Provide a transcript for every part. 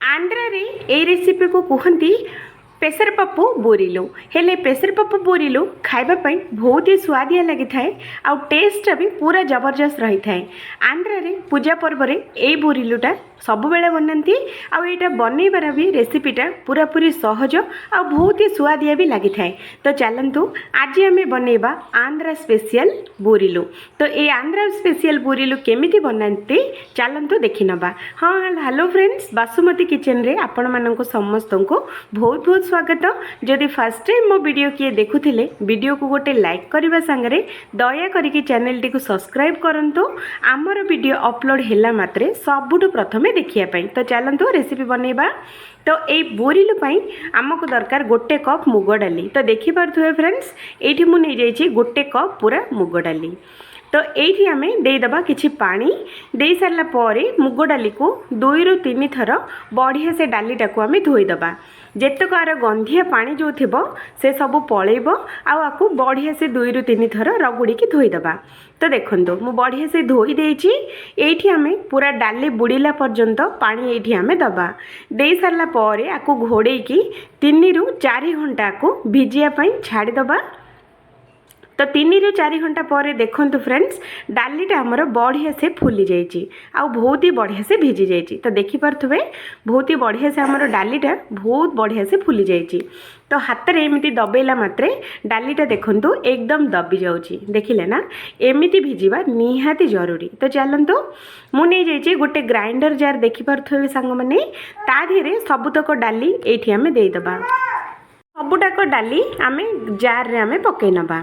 आंध्र रे ए रेसिपी को कहती पेसर पप्पू बोरिलु हेले पेसर पप्पू बोरिलु खाइबापी बहुत ही स्वादिया लगी थाए आउ टेस्ट भी पूरा जबरदस्त रही थाए। आंध्र रे पूजा पर्व रे ए बोरिलुटा सब बेले बनाती आउ एटा बनैबार भी रेसिपीटा पूरा पूरी सहज आ बहुत ही स्वादिया भी लगी थाए। तो चलतु आज आम बनैबा आंध्र स्पेशल बोरिलु। तो ये आंध्र स्पेशल बोरिलु केमिति बनाती चलतु देखि नबा। हाँ हेलो फ्रेंड्स, बासुमती किचन रे आपण माननको समस्त को बहुत बहुत स्वागत। जदि फर्स्ट टाइम मो वीडियो किए देखुथिले वीडियो को गोटे लाइक करबा संगरे दया करिके चैनल टी को सब्सक्राइब करंतु आमर वीडियो अपलोड हैला मात्रे सबुठु प्रथमे देखिया पई। तो चलंतु रेसिपी बनैबा। तो ये बोरिलु पाई आमको दरकार गोटे कप मुग डाली। तो देखि पारथुए फ्रेंड्स एठी मु नै जाइछि गोटे कप पूरा मुग डाली। तो ये आम देदबा किछि पानी दे सारा पर मुग डाली को 2 ରୁ 3 थर बढ़िया से डालीटा को आम धोईदबा। जेतक आर गंधिया पानी जो थी से सब पलैब आपको बढ़िया से 2 ରୁ 3 थर रगुड़ी की धोईदबा। तो देखो मु बढ़िया से धोई देछि। एठी आम पूरा डाली बुड़ीला पर्यंत पानी एठी आम दबा। दे सारा पर आपको घोड़े की 3 ରୁ 4 घंटा को भिजिया छाड़ीदबा। तो 3 ରୁ 4 घंटा पर देखंतु फ्रेंड्स डालीटा आमर बढ़िया से फुली जाइए आ बहुत ही बढ़िया से भिजी जाइए। तो देखि पारथुबे बहुत ही बढ़िया से आमर डालीटा बहुत बढ़िया से फुली जाइए। तो हाथ में एमती दबेला मात्रे डालीटा देखंतु एकदम दबी जाउची। देखिले ना एमती भिजिबा निहाती जरूरी। तो चलंतु मु नहीं जाइए गोटे ग्राइंडर जार देखि पारथुबे सांग माने ता धीरे सबुतक डाली एठी आमे देइदबा। सबुटाक डाली आम जार रे आमे पकई नबा।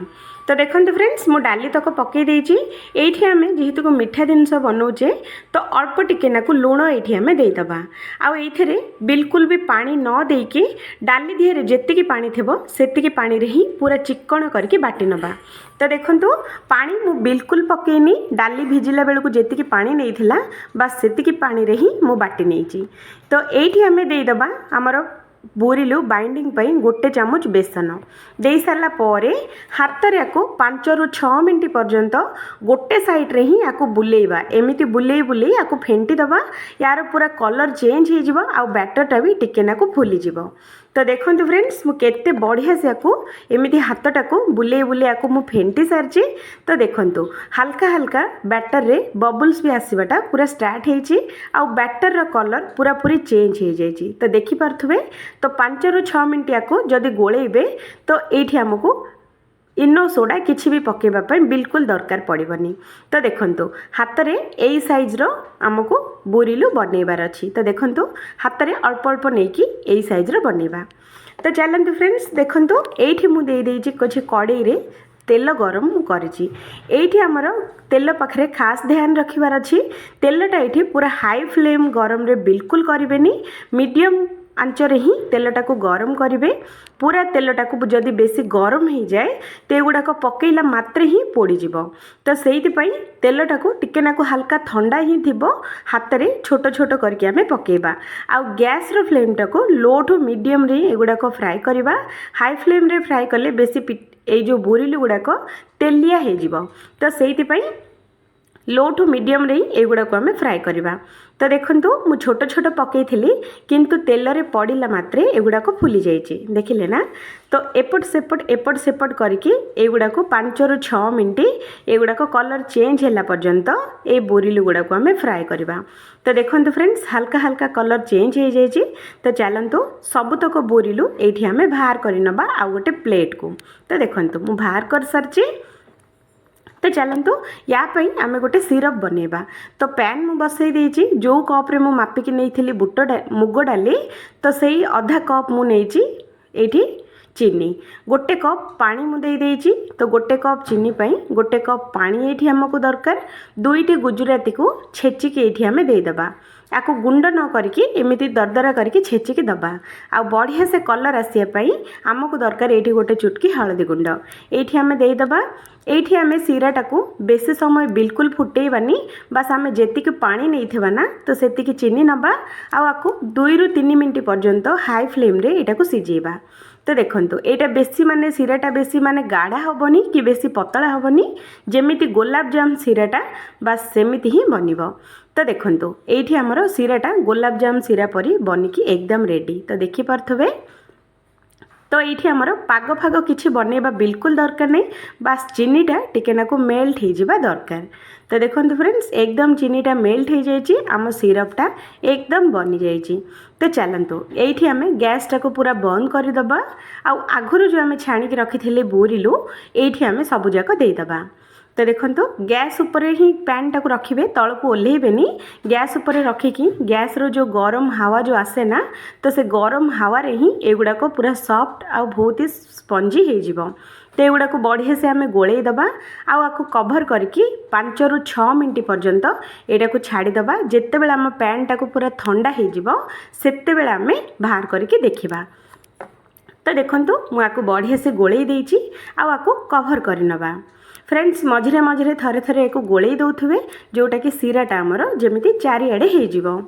तो देखते फ्रेंड्स मु डाली तक पकई देइछि। एठी आमे जेहेतु को मीठा जिनस बनाऊे तो अल्प टिके नाकु लुण एठी आमे देइदबा। आ एथिरे बिल्कुल भी पानी न देकी डाली दिहरे जेतिकी पानी थिबो सेतिकी पानी रे ही पूरा चिक्कण करके बाटी नबा। तो देखंतु पानी मु बिल्कुल पकेनी डाली भिजिला बेलू जेतिकी पानी नैथिला बस सेतिकी पानी रे ही मु बाटी नैछि। तो एठी आमे देइदबा हमर बोरिलु बाइंडिंग पई गोटे चामच बेसन दे सारा पर हाथ में आपको 5 ରୁ 6 मिनट पर्यंत गोटे साइड रे ही आपको बुलेइबा। एमिति बुलेई बुलेई आपको फेंटी दबा। यार पूरा कलर चेंज हो जिवो आ बैटरटा भी टिके नाकु फुली जिवो। तो देखंतु फ्रेंड्स मु केते बढ़िया से आपको एमिति हाथटा को बुलेई बुलेई आपको मु फेंटी सारची। तो देखंतु हल्का हल्का बैटर रे बबल्स भी आसीबाटा पूरा स्टार्ट हेची आ बैटर रो कलर पूरा पूरी चेंज हो जाइए। तो देखि पारथुबे तो 5 ରୁ 6 मिनट याको जदि गोलेइबे तो एठी हमको इनो सोडा किछि भी पकेबा पय बिल्कुल दरकार पड़िबनी। तो देखंतु हाथ रे एई साइज रो हमको बोरिलु बनैबार अछि। तो देखंतु हाथ रे अल्प अल्प नेकी एई साइज रो बनैबा। तो चलंतु फ्रेंड्स देखंतु एठी मु देई देइछि कुछ कड़ाई रे तेल गरम करिछि। एठी हमर तेल पाखरे खास ध्यान रखिबार अछि। तेलटा एठी पूरा हाई फ्लेम गरम रे बिल्कुल करिवेनी, मीडियम आंचरे ही तेलटा को गरम करेंगे। पूरा तेलटा को जदि बेसी गरम हो जाए तो एगुड़ाक पकईला मात्रे ही पोड़ीज। तो से तेलटा को टिके नाकु हल्का ठंडा ही थी हाथ में छोट छोट करके आम पकेबा। आ गैस रो फ्लेमटा को लो टू मीडियम रे एगुड़ाक फ्राए करवा। हाई फ्लेम रे फ्राए कले बेसी ए जो बोरिलु गुड़ाक तेलिया हो जिवो। तो से लो टू मीडियम रे एगुड़ा को आम फ्राए करवा। तो देखंतु मु छोट छोट पकई थी किंतु तेल रे पड़िला मात्रे एगुड़ा को फुली जाइए। देखिले ना। तो एपट सेपट करके एगुड़ा को 5 ରୁ 6 मिनट एगुड़ा को कलर चेंज हैला पर्यंत ए बोरिलु गुड़ा को आम फ्राए करवा। तो देखंतु फ्रेंड्स हल्का हल्का कलर चेंज हो जाइए। तो चलंतु सबुतक बोरिलु एठी आम बाहर करि नबा आ गोटे प्लेट को। तो देखंतु मु बाहर कर सारची। तो चलतु या आम गोटे सिरप बनैबा। तो पैन मु बसई देइछि। जो कप रे मु मापिकी नहीं मुग डाली तो सही आधा कप मु नैछि एठी चीनी। गोटे कप पानी मु दे देइछि। तो गोटे कप चीनी पई गोटे कप पानी एठी हमको दरकार। 2टी गुजराती को छेचिकी एठी आमे दे दबा। आपको गुंड न करके एमिति दरदरा करके छेचिकी दबा। आ बढ़िया से कलर आसिया पई हमको दरकार एठी गोटे चुटकी हळदी गुंड एठी आमे दे दबा। एठी आमे सीराटाकू बेसी समय बिल्कुल फुटेबानी बस आमे जेतिकी पानी नहीं ना तो सेतिकी चीनी नबा आकू 2 रु 3 मिनट पर्यंत हाई फ्लेम रे एटाकू सिझेबा। तो देखंतु एटा बेसी माने सीराटा बेसी माने गाढ़ा हबनी कि बेसी पतला हबनी जेमिति गुलाब जाम सीराटा बस सेमिति ही बनिबो। तो देखंतु एठी हमरो सीराटा गुलाब जाम सीरा परी बनिकी एकदम रेडी। तो देखि पारथबे तो ये आमर पाग फाग किसी बनैबा बिल्कुल दरकार नहीं बास चीनीटा टिकेनाकू मेल्ट हो जावा दरकार। तो देखो फ्रेंड्स एकदम चीनीटा मेल्ट हो जाइए आम सिरपटा एकदम बनी जाइए। तो चलतु ये आम गैस टाक पूरा बंद करदे आगुरी जो आम छाणिकी रखी बोरिलु ये आम सबुजाक देदेबा। तो देखो गैस उपर ही पैन टाक रखिए तल को ओल्हेबेनी गैस उपर रखिकी गैस रो जो गरम हावा जो आसे ना तो से गरम हावा रे ही एगुड़ाक पूरा सॉफ्ट आ बहुत ही स्पंजी हो जिवो। तो एगुड़ा को बढ़िया से आम गोलई दबा आपको कभर करके 5 रु 6 मिनट पर्यंत एटा को छाड़ीदबा। जितेबाला आम पैन टाक पूरा ठंडा हो सेतेबेला आम बाहर करके देखिबा। तो देखंतु मु आको बढ़िया से गोलई देइची आपको कभर करनबा। फ्रेंड्स मझिरे मझिरे थरे थरे एक गोलई दौथुवे जोटा कि सीराटा आमर जमिति चारिआडे हो जिवो।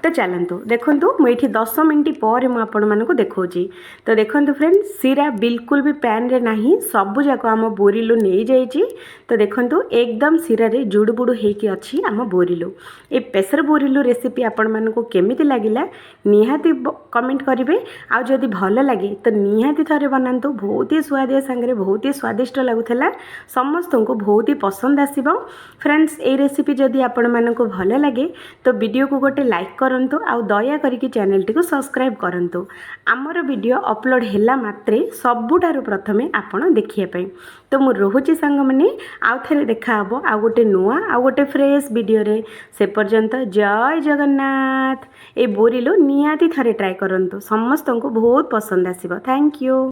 तो चलतु देखंतु मुझे 10 मिनट पर मुझे देखौची। तो देखंतु फ्रेंड्स सीरा बिल्कुल भी पैन रे नाही सबु जाक आम बोरिलु नहीं जाइए। तो देखंतु एकदम सीरा रे जुड़बुड़ होकी अच्छी आम बोरिलु। ए प्रेसर बोरिलु रेसिपी आपण मानकु केमिति लागिला निहाती कमेंट करेंगे। आउ जदि भल लगे तो निहाती थरे बनातु बहुत ही स्वादिया सांगे बहुत ही स्वादिष्ट लगुला समस्त को बहुत ही पसंद आसीबो। फ्रेंड्स ए रेसिपी जदि आपण मानकु भल लगे तो वीडियो को गोटे लाइक करंतु आउ दया करिकी चैनल टी को सब्सक्राइब करंतु। आमर वीडियो अपलोड हैला मात्रे सबुठारु प्रथमे आपण देखिए पई। तो मु रोहुची सांग माने आउ थरे देखा हबो आउ गोटे नुआ आउ गोटे फ्रेश वीडियो रे। से पर्यंत जय जगन्नाथ। ए बोरिलो नियाती थरे ट्राई करंतु समस्त को बहुत पसंद आसीबो। Thank you.